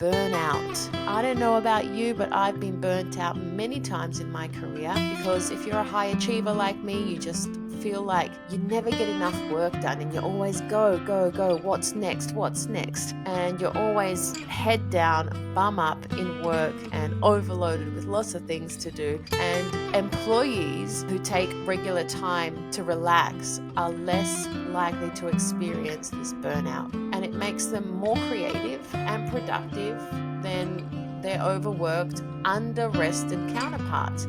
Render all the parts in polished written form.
burnout. I don't know about you, but I've been burnt out many times in my career because if you're a high achiever like me, you just feel like you never get enough work done and you always go, go, go. What's next? What's next? And you're always head down, bum up in work and overloaded with lots of things to do. And employees who take regular time to relax are less likely to experience this burnout. And it makes them more creative and productive than their overworked, under-rested counterparts.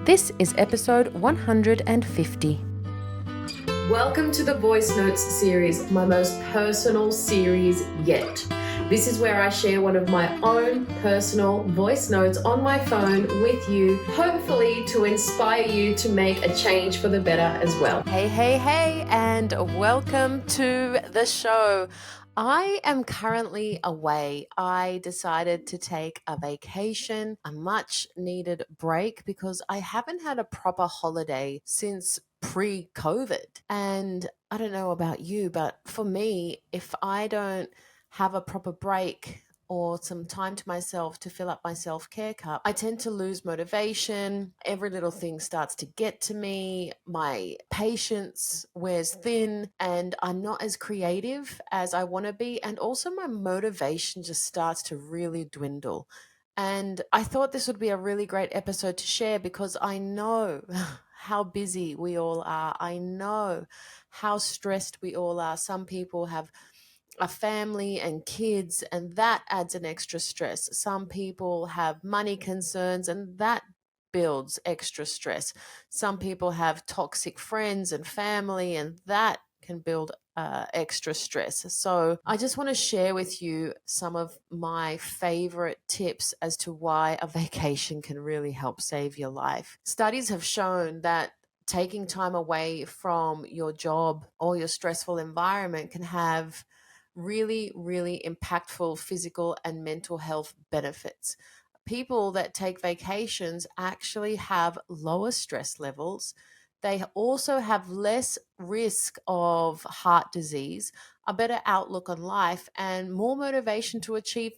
This is episode 150. Welcome to the Voice Notes series, my most personal series yet. This is where I share one of my own personal voice notes on my phone with you, hopefully to inspire you to make a change for the better as well. Hey, and welcome to the show. I am currently away. I decided to take a vacation, a much needed break, because I haven't had a proper holiday since pre-COVID. And I don't know about you, but for me, if I don't have a proper break or some time to myself to fill up my self-care cup, I tend to lose motivation. Every little thing starts to get to me. My patience wears thin and I'm not as creative as I want to be. And also my motivation just starts to really dwindle. And I thought this would be a really great episode to share because I know how busy we all are. I know how stressed we all are. Some people have a family and kids, and that adds an extra stress. Some people have money concerns, and that builds extra stress. Some people have toxic friends and family, and that can build extra stress. So, I just want to share with you some of my favorite tips as to why a vacation can really help save your life. Studies have shown that taking time away from your job or your stressful environment can have really impactful physical and mental health benefits. People that take vacations actually have lower stress levels. They also have less risk of heart disease, a better outlook on life, and more motivation to achieve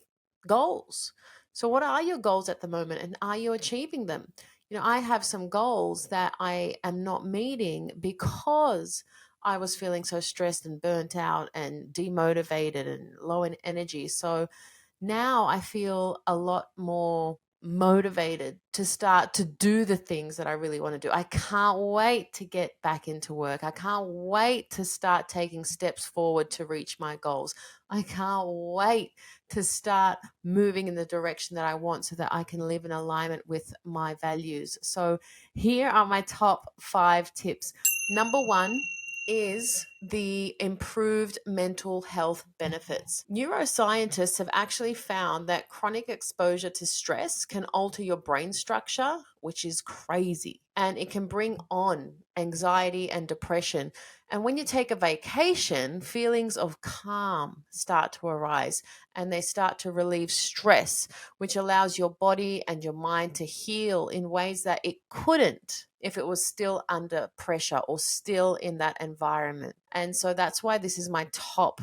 goals. So, what are your goals at the moment, and are you achieving them? I have some goals that I am not meeting because I was feeling so stressed and burnt out and demotivated and low in energy. So now I feel a lot more motivated to start to do the things that I really want to do. I can't wait to get back into work. I can't wait to start taking steps forward to reach my goals. I can't wait to start moving in the direction that I want so that I can live in alignment with my values. So here are my top 5 tips. Number 1 is the improved mental health benefits. Neuroscientists have actually found that chronic exposure to stress can alter your brain structure, which is crazy, and it can bring on anxiety and depression. And when you take a vacation, feelings of calm start to arise and they start to relieve stress, which allows your body and your mind to heal in ways that it couldn't if it was still under pressure or still in that environment. And so that's why this is my top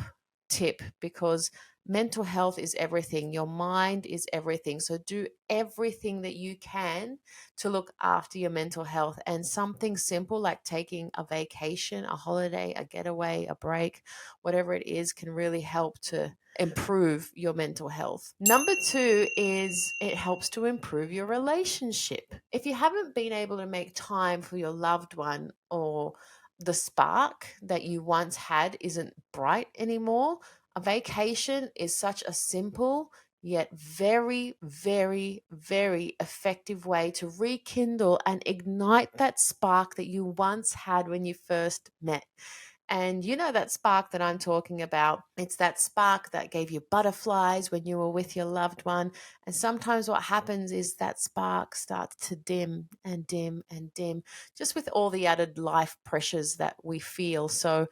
tip, because mental health is everything. Your mind is everything. So do everything that you can to look after your mental health. And something simple like taking a vacation, a holiday, a getaway, a break, whatever it is, can really help to improve your mental health. Number 2 is it helps to improve your relationship. If you haven't been able to make time for your loved one, or the spark that you once had isn't bright anymore, a vacation is such a simple yet very effective way to rekindle and ignite that spark that you once had when you first met. And you know that spark that I'm talking about. It's that spark that gave you butterflies when you were with your loved one. And sometimes what happens is that spark starts to dim and dim and dim, just with all the added life pressures that we feel. So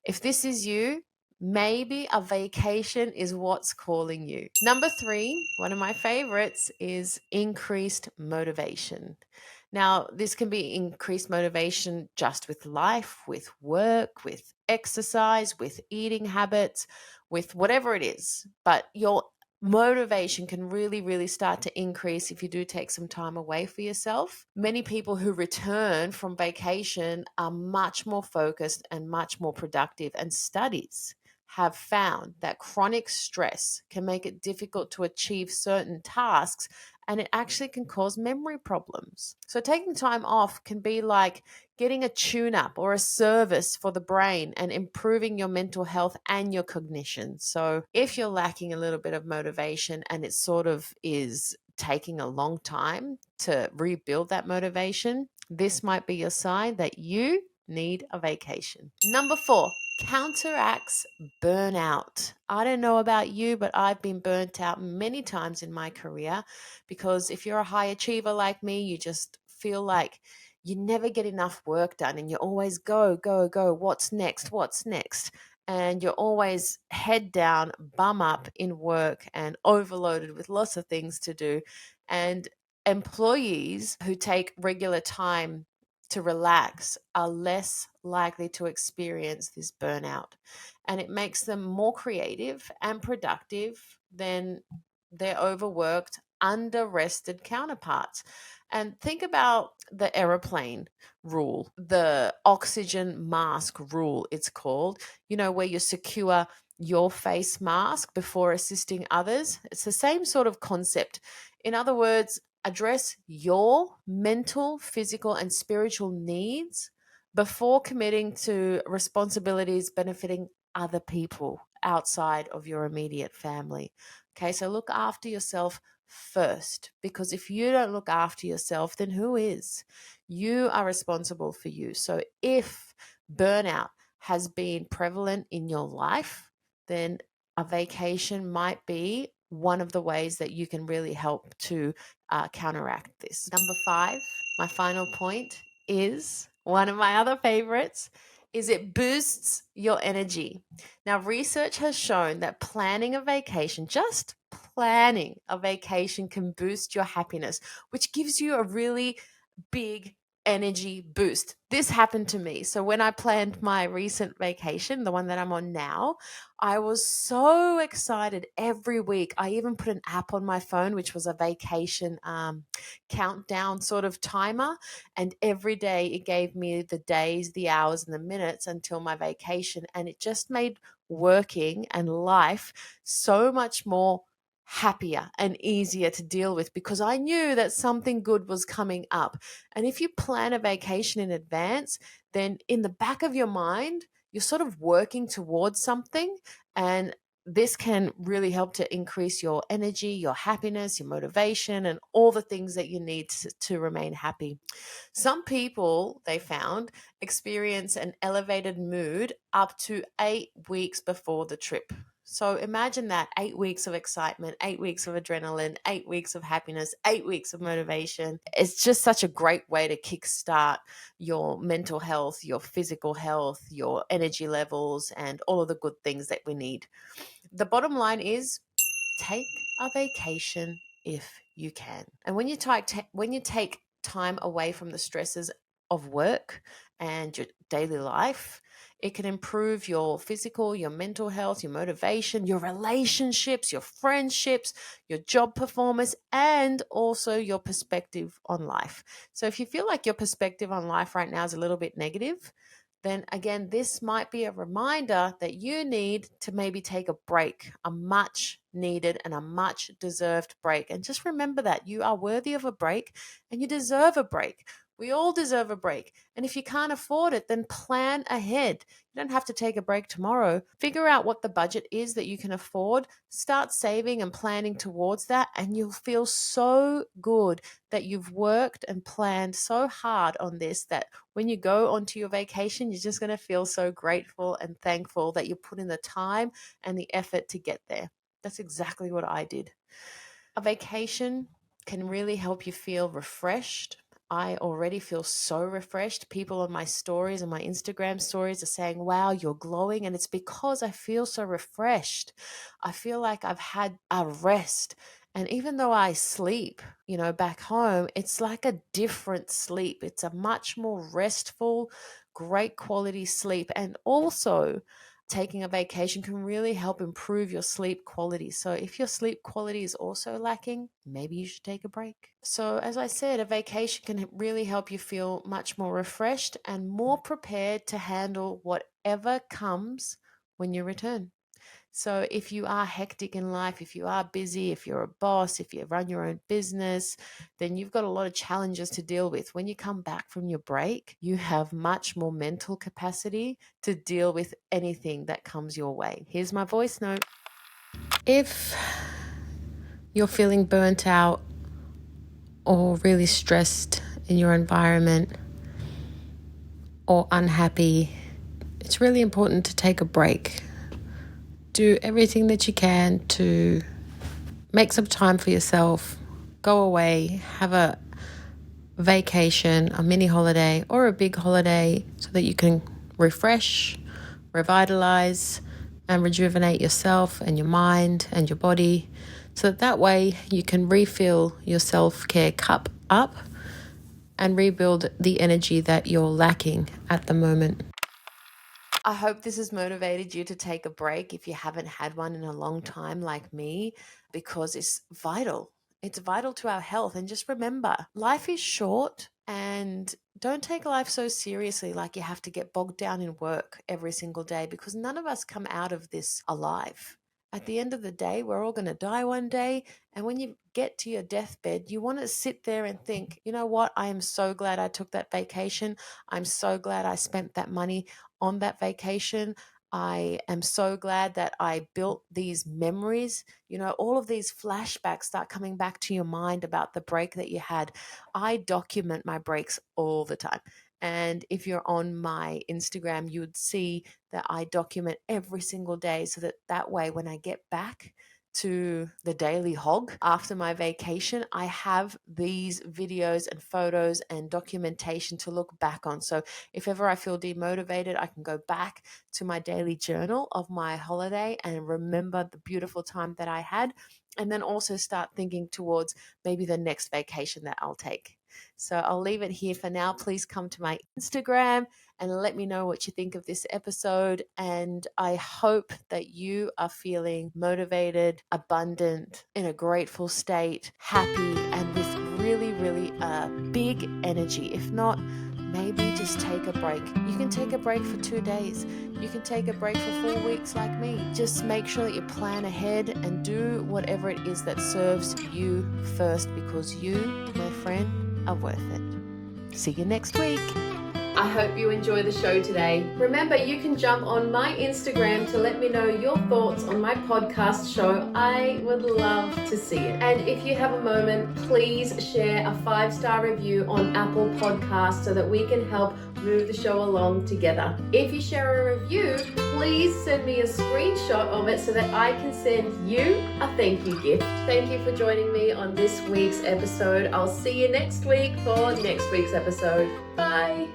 if this is you, maybe a vacation is what's calling you. Number 3, one of my favorites, is increased motivation. Now, this can be increased motivation just with life, with work, with exercise, with eating habits, with whatever it is. But your motivation can really, really start to increase if you do take some time away for yourself. Many people who return from vacation are much more focused and much more productive. And studies have found that chronic stress can make it difficult to achieve certain tasks, and it actually can cause memory problems. So, taking time off can be like getting a tune up or a service for the brain and improving your mental health and your cognition. So, if you're lacking a little bit of motivation and it sort of is taking a long time to rebuild that motivation, this might be your sign that you need a vacation. Number 4, counteracts burnout. I don't know about you, but I've been burnt out many times in my career, because if you're a high achiever like me, you just feel like you never get enough work done and you always go, go, go. What's next? What's next? And you're always head down, bum up in work and overloaded with lots of things to do. And employees who take regular time to relax are less likely to experience this burnout. And it makes them more creative and productive than their overworked, under rested counterparts. And think about the aeroplane rule, the oxygen mask rule, it's called, where you secure your face mask before assisting others. It's the same sort of concept. In other words, address your mental, physical, and spiritual needs before committing to responsibilities benefiting other people outside of your immediate family. Okay, so look after yourself first, because if you don't look after yourself, then who is? You are responsible for you. So if burnout has been prevalent in your life, then a vacation might be one of the ways that you can really help to counteract this. Number 5, my final point, is one of my other favorites, is it boosts your energy. Now, research has shown that planning a vacation, just planning a vacation, can boost your happiness, which gives you a really big energy boost. This happened to me. So when I planned my recent vacation, the one that I'm on now, I was so excited every week. I even put an app on my phone, which was a vacation countdown sort of timer. And every day it gave me the days, the hours, and the minutes until my vacation. And it just made working and life so much more happier and easier to deal with, because I knew that something good was coming up. And if you plan a vacation in advance, then in the back of your mind, you're sort of working towards something. And this can really help to increase your energy, your happiness, your motivation, and all the things that you need to remain happy. Some people, they found, experience an elevated mood up to 8 weeks before the trip. So imagine that, 8 weeks of excitement, 8 weeks of adrenaline, 8 weeks of happiness, 8 weeks of motivation. It's just such a great way to kickstart your mental health, your physical health, your energy levels, and all of the good things that we need. The bottom line is, take a vacation if you can. And when you take time away from the stresses of work and your daily life, it can improve your physical, your mental health, your motivation, your relationships, your friendships, your job performance, and also your perspective on life. So if you feel like your perspective on life right now is a little bit negative, then again, this might be a reminder that you need to maybe take a break, a much needed and a much deserved break. And just remember that you are worthy of a break and you deserve a break. We all deserve a break. And if you can't afford it, then plan ahead. You don't have to take a break tomorrow. Figure out what the budget is that you can afford. Start saving and planning towards that, and you'll feel so good that you've worked and planned so hard on this, that when you go onto your vacation, you're just going to feel so grateful and thankful that you put in the time and the effort to get there. That's exactly what I did. A vacation can really help you feel refreshed. I already feel so refreshed. People on my stories and my Instagram stories are saying, wow, you're glowing. And it's because I feel so refreshed. I feel like I've had a rest. And even though I sleep, back home, it's like a different sleep. It's a much more restful, great quality sleep. And also, taking a vacation can really help improve your sleep quality. So if your sleep quality is also lacking, maybe you should take a break. So as I said, a vacation can really help you feel much more refreshed and more prepared to handle whatever comes when you return. So if you are hectic in life, if you are busy, if you're a boss, if you run your own business, then you've got a lot of challenges to deal with. When you come back from your break, you have much more mental capacity to deal with anything that comes your way. Here's my voice note. If you're feeling burnt out or really stressed in your environment or unhappy, it's really important to take a break. Do everything that you can to make some time for yourself. Go away, have a vacation, a mini holiday or a big holiday so that you can refresh, revitalize, and rejuvenate yourself and your mind and your body so that way you can refill your self-care cup up and rebuild the energy that you're lacking at the moment. I hope this has motivated you to take a break if you haven't had one in a long time like me, because it's vital. It's vital to our health. And just remember, life is short, and don't take life so seriously like you have to get bogged down in work every single day, because none of us come out of this alive. At the end of the day, we're all going to die one day. And when you get to your deathbed, you want to sit there and think, you know what? I am so glad I took that vacation. I'm so glad I spent that money on that vacation. I am so glad that I built these memories. You know, all of these flashbacks start coming back to your mind about the break that you had. I document my breaks all the time. And if you're on my Instagram, you would see that I document every single day so that way when I get back to the daily hog after my vacation, I have these videos and photos and documentation to look back on. So if ever I feel demotivated, I can go back to my daily journal of my holiday and remember the beautiful time that I had, and then also start thinking towards maybe the next vacation that I'll take. So I'll leave it here for now. Please come to my Instagram and let me know what you think of this episode. And I hope that you are feeling motivated, abundant, in a grateful state, happy, and with really, really big energy. If not, maybe just take a break. You can take a break for 2 days. You can take a break for 4 weeks like me. Just make sure that you plan ahead and do whatever it is that serves you first, because you, my friend, are worth it. See you next week. I hope you enjoy the show today. Remember, you can jump on my Instagram to let me know your thoughts on my podcast show. I would love to see it. And if you have a moment, please share a 5-star review on Apple Podcasts so that we can help move the show along together. If you share a review, please send me a screenshot of it so that I can send you a thank you gift. Thank you for joining me on this week's episode. I'll see you next week for next week's episode. Bye.